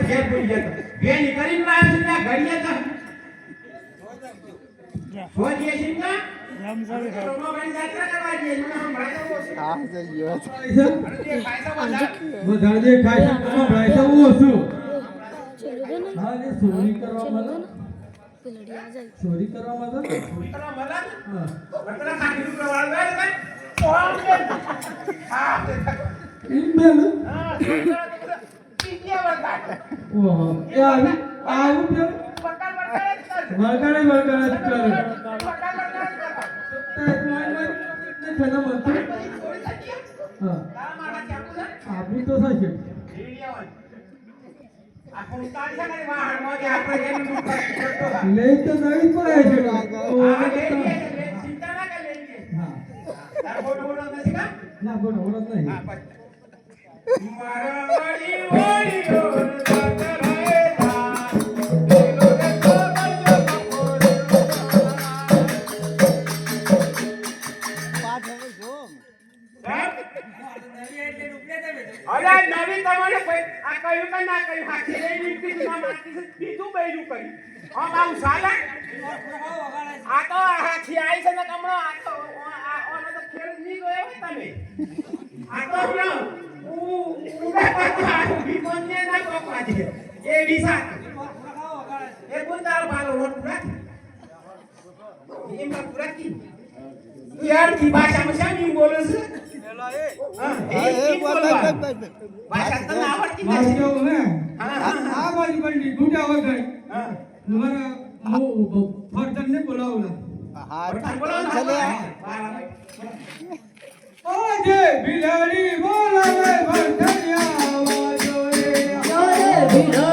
ઘેર પડી જતો બેની કરીને લાવ્યો છે ત્યાં ઘડીએ તો છોડીએ છે ને રામ સાહેબ રોમાભાઈ જાત્રા કરવા જઈએ મને સંભળાય તો હા જઈએ વધારે ખાય છે સંભળાય તો ઓછું હા ને ચોરી કરવા મળે ચોરી કરવા મળે ચોરી કરવા મળે હા બટલા ખાલી કરવા વાળો ગયો હા ઈ બેન હા ચોરી કરવા તો પીડિયા વળતા ઓહો એ આવું કે બટલ વળગાડે કરે બટલ ફેના મળતો હા મારા ચાકુ છે આપણી તો થાય છે આખો ઉતારી છે ને વાહણમાં જે આપણે એનું કરતો લઈ તો નહીં પડે છે હા ચિંતા ના કર લેંગે હા તાર ફોટો નથી કા ના બોલો બોલો નહીં હા બસ મારા વાડી વાડી ઓર તાતરાએ તા બોલો રે તો બજો બપોરે પાઠ હવે જો અરે નવી તમારે આ કયું કે ના કયું હાથી લઈ નીકળી ના માટી છે બીજું બેરું કરી આમ આવું ચાલે આ તો હાથી આવી છે ને કમળો આ તો ઓનો તો ખેલ નહીં ગયો હોય તમે આ તો હમણાં ઉડા કરતા વિકોને ના કોકવા દે એ વિસા એ ગુંદાર ભાલો રોટ પૂરા એમાં પૂરા કી યાર કી ભાષામાં શાની બોલે છે હા એ બોલ ભાષા તને આવડતી મારું નથી કેવું ને હા આ બાજુ પડી ગુંડા વગર હા મારા ફરતન ને બોલાવલા હા ચલે આજે બિલાડી બોલાવે ફરતનિયા આવાજો રે